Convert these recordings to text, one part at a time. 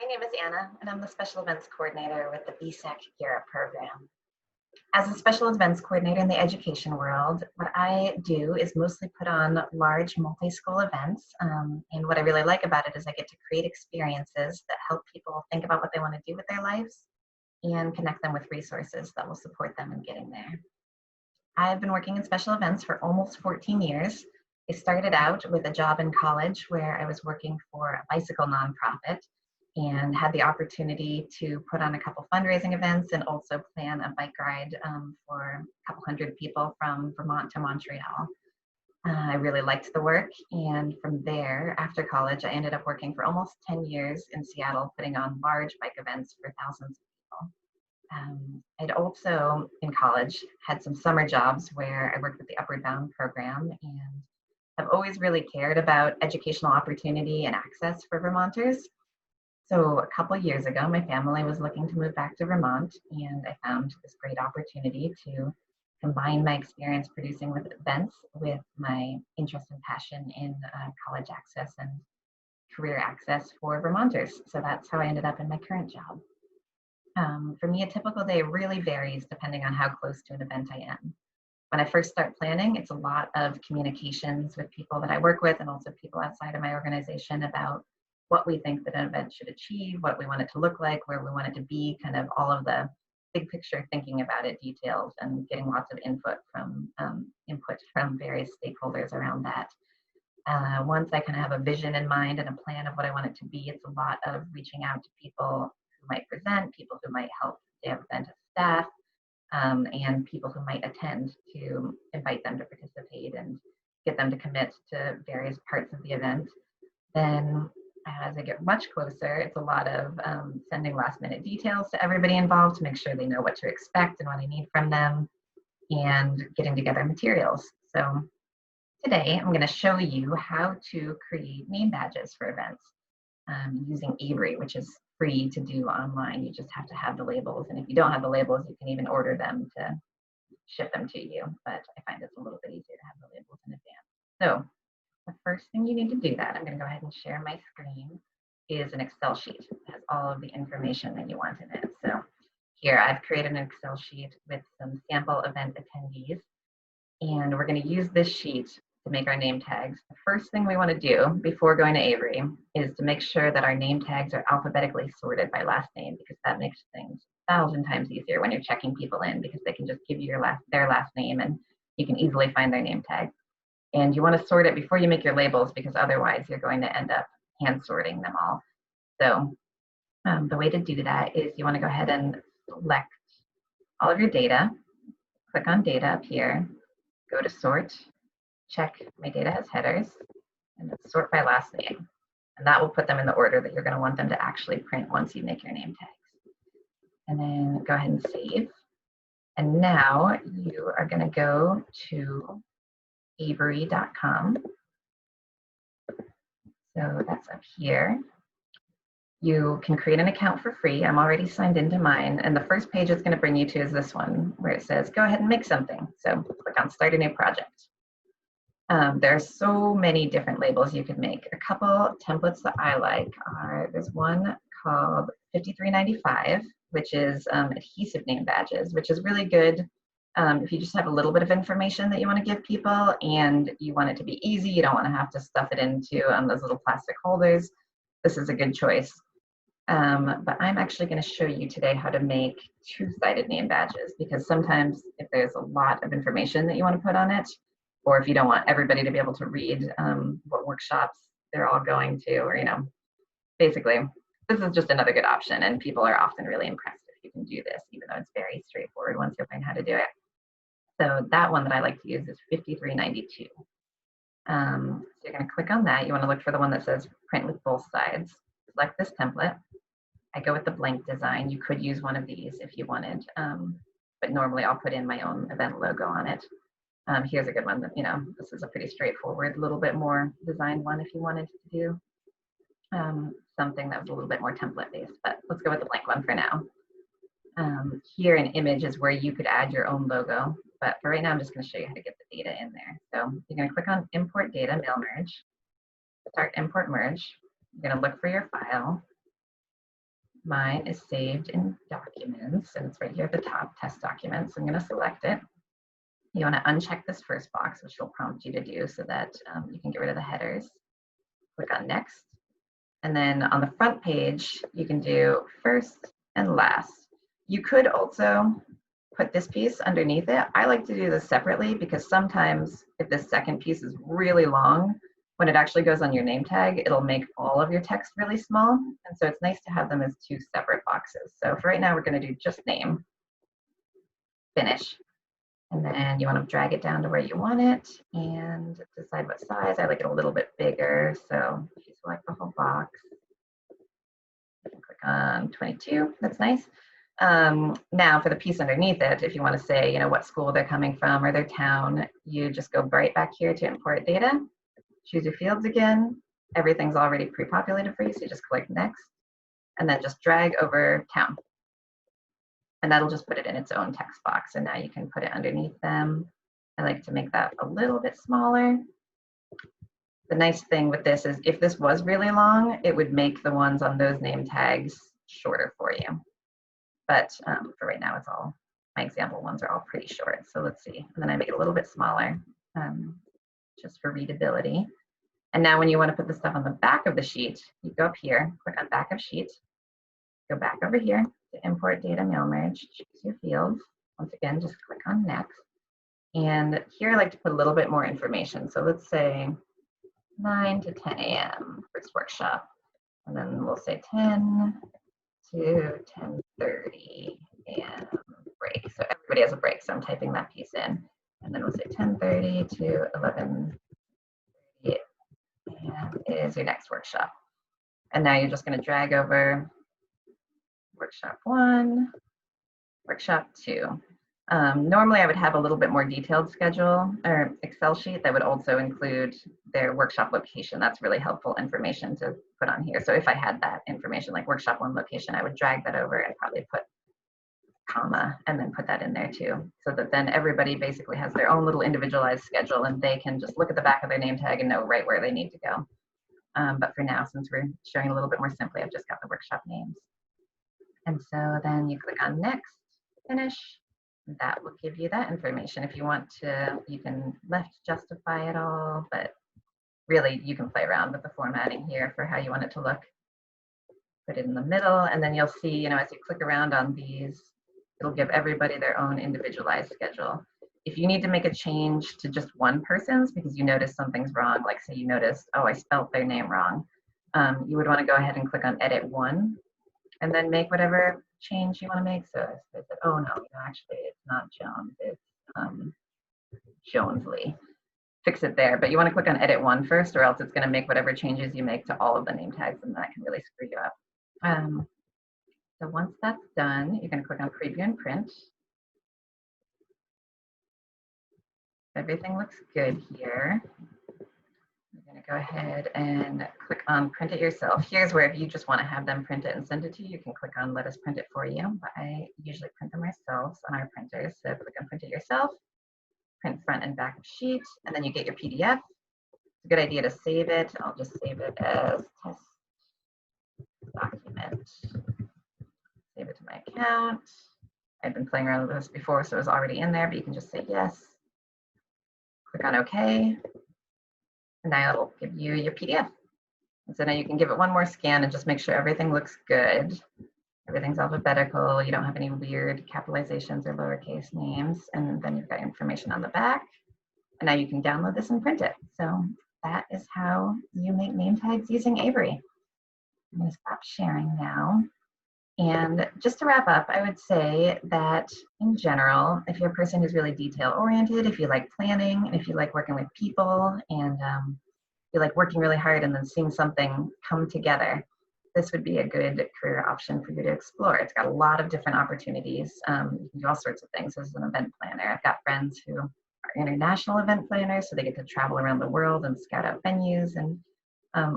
name is Anna, and I'm the Special Events Coordinator with the VSAC Gear Up program. As a Special Events Coordinator in the education world, what I do is mostly put on large multi-school events, and what I really like about it is I get to create experiences that help people think about what they want to do with their lives and connect them with resources that will support them in getting there. I've been working in special events for almost 14 years. I started out with a job in college where I was working for a bicycle nonprofit and had the opportunity to put on a couple fundraising events and also plan a bike ride for a couple hundred people from Vermont to Montreal. I really liked the work, and from there, after college, I ended up working for almost 10 years in Seattle, putting on large bike events for thousands of people. I'd also, in college, had some summer jobs where I worked with the Upward Bound program, and I've always really cared about educational opportunity and access for Vermonters. So a couple years ago, my family was looking to move back to Vermont, and I found this great opportunity to combine my experience producing with events with my interest and passion in college access and career access for Vermonters. So that's how I ended up in my current job. For me, a typical day really varies depending on how close to an event I am. When I first start planning, it's a lot of communications with people that I work with and also people outside of my organization about what we think that an event should achieve, what we want it to look like, where we want it to be, kind of all of the big picture thinking about it, details, and getting lots of input from various stakeholders around that. Once I kind of have a vision in mind and a plan of what I want it to be, it's a lot of reaching out to people who might present, people who might help the event staff, and people who might attend to invite them to participate and get them to commit to various parts of the event. Then as I get much closer, it's a lot of sending last minute details to everybody involved to make sure they know what to expect and what I need from them, and getting together materials. So today I'm going to show you how to create name badges for events using Avery, which is free to do online. You just have to have the labels. And if you don't have the labels, you can even order them to ship them to you. But I find it's a little bit easier to have the labels in advance. So the first thing you need to do that, I'm going to go ahead and share my screen, is an Excel sheet. It has all of the information that you want in it. So here I've created an Excel sheet with some sample event attendees, and we're going to use this sheet to make our name tags. The first thing we want to do before going to Avery is to make sure that our name tags are alphabetically sorted by last name, because that makes things 1,000 times easier when you're checking people in, because they can just give you their last name and you can easily find their name tag. And you want to sort it before you make your labels, because otherwise you're going to end up hand sorting them all. So the way to do that is you want to go ahead and select all of your data, click on data up here, go to sort, check my data has headers, and then sort by last name. And that will put them in the order that you're going to want them to actually print once you make your name tags. And then go ahead and save. And now you are going to go to avery.com. So that's up here. You can create an account for free. I'm already signed into mine. And the first page it's going to bring you to is this one, where it says, go ahead and make something. So click on Start a New Project. There are so many different labels you could make. A couple templates that I like are, there's one called 5395, which is adhesive name badges, which is really good if you just have a little bit of information that you want to give people and you want it to be easy. You don't want to have to stuff it into those little plastic holders. This is a good choice. But I'm actually going to show you today how to make two-sided name badges, because sometimes if there's a lot of information that you want to put on it, or if you don't want everybody to be able to read what workshops they're all going to, or, basically, this is just another good option, and people are often really impressed if you can do this, even though it's very straightforward once you find how to do it. So that one that I like to use is 5392. So you're going to click on that. You want to look for the one that says print with both sides. Select this template. I go with the blank design. You could use one of these if you wanted, but normally I'll put in my own event logo on it. Here's a good one that, this is a pretty straightforward, little bit more design one if you wanted to do something that was a little bit more template based, but let's go with the blank one for now. Here an image is where you could add your own logo, but for right now I'm just going to show you how to get the data in there. So you're going to click on Import Data, Mail Merge, start Import Merge. You're going to look for your file, Mine is saved in documents, and it's right here at the top, test documents. I'm going to select it. You want to uncheck this first box, which will prompt you to do so that you can get rid of the headers. Click on next. And then on the front page, you can do first and last. You could also put this piece underneath it. I like to do this separately because sometimes if this second piece is really long, when it actually goes on your name tag, it'll make all of your text really small. And so it's nice to have them as two separate boxes. So for right now, we're going to do just name, finish. And then you want to drag it down to where you want it and decide what size. I like it a little bit bigger. So if you select the whole box, click on 22, that's nice. Now for the piece underneath it, if you want to say, what school they're coming from or their town, you just go right back here to import data, choose your fields again. Everything's already pre-populated for you, so you just click next, and then just drag over town. And that'll just put it in its own text box. And now you can put it underneath them. I like to make that a little bit smaller. The nice thing with this is if this was really long, it would make the ones on those name tags shorter for you. But for right now, it's all, my example ones are all pretty short. So let's see. And then I make it a little bit smaller just for readability. And now when you want to put the stuff on the back of the sheet, you go up here, click on back of sheet, go back over here to import data mail merge, choose your fields. Once again, just click on next. And here I like to put a little bit more information. So let's say 9 to 10 a.m. first workshop. And then we'll say 10 to 10:30 and break. So everybody has a break. So I'm typing that piece in. And then we'll say 10:30 to 11:30 and is your next workshop. And now you're just going to drag over workshop 1, workshop 2. Normally I would have a little bit more detailed schedule or Excel sheet that would also include their workshop location. That's really helpful information to put on here. So if I had that information like workshop 1 location, I would drag that over and probably put comma and then put that in there too. So that then everybody basically has their own little individualized schedule and they can just look at the back of their name tag and know right where they need to go. But for now, since we're showing a little bit more simply, I've just got the workshop names. And so then you click on next, finish. That will give you that information. If you want to, you can left justify it all, but really you can play around with the formatting here for how you want it to look. Put it in the middle, and then you'll see, as you click around on these, it'll give everybody their own individualized schedule. If you need to make a change to just one person's because you notice something's wrong, like say you noticed, oh, I spelled their name wrong, you would want to go ahead and click on edit 1 and then make whatever change you want to make. So I said, oh no, actually it's not Jones, it's Jonesley. Fix it there, but you want to click on edit 1 first or else it's going to make whatever changes you make to all of the name tags and that can really screw you up. So once that's done, you're going to click on preview and print. Everything looks good here. You're going to go ahead and click on print it yourself. Here's where if you just want to have them print it and send it to you, you can click on let us print it for you. But I usually print them ourselves on our printers. So click on print it yourself, print front and back of sheet, and then you get your PDF. It's a good idea to save it. I'll just save it as test document. Save it to my account. I've been playing around with this before, so it was already in there, but you can just say yes. Click on OK. And now it'll give you your PDF. And so now you can give it one more scan and just make sure everything looks good. Everything's alphabetical. You don't have any weird capitalizations or lowercase names. And then you've got information on the back. And now you can download this and print it. So that is how you make name tags using Avery. I'm going to stop sharing now. And just to wrap up, I would say that in general, if you're a person who's really detail oriented, if you like planning, and if you like working with people, and you like working really hard and then seeing something come together, this would be a good career option for you to explore. It's got a lot of different opportunities. You can do all sorts of things as an event planner. I've got friends who are international event planners, so they get to travel around the world and scout out venues and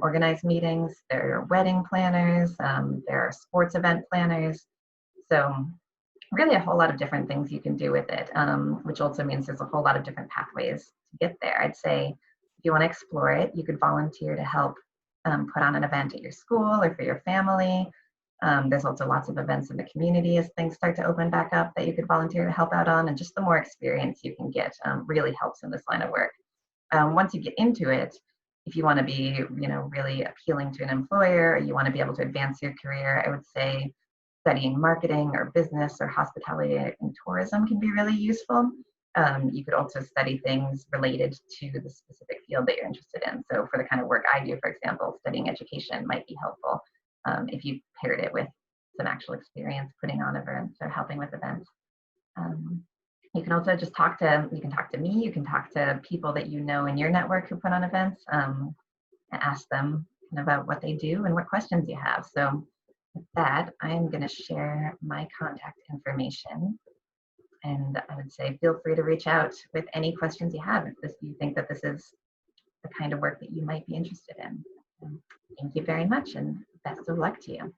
organize meetings. There are wedding planners, there are sports event planners. So really a whole lot of different things you can do with it, which also means there's a whole lot of different pathways to get there. I'd say if you want to explore it, you could volunteer to help put on an event at your school or for your family. There's also lots of events in the community as things start to open back up that you could volunteer to help out on, and just the more experience you can get really helps in this line of work. Once you get into it, if you want to be, really appealing to an employer, or you want to be able to advance your career, I would say studying marketing or business or hospitality and tourism can be really useful. You could also study things related to the specific field that you're interested in. So for the kind of work I do, for example, studying education might be helpful if you paired it with some actual experience putting on events or helping with events. You can also just talk to me, you can talk to people that you know in your network who put on events, and ask them about what they do and what questions you have. So with that, I'm going to share my contact information. And I would say feel free to reach out with any questions you have if you think that this is the kind of work that you might be interested in. Thank you very much, and best of luck to you.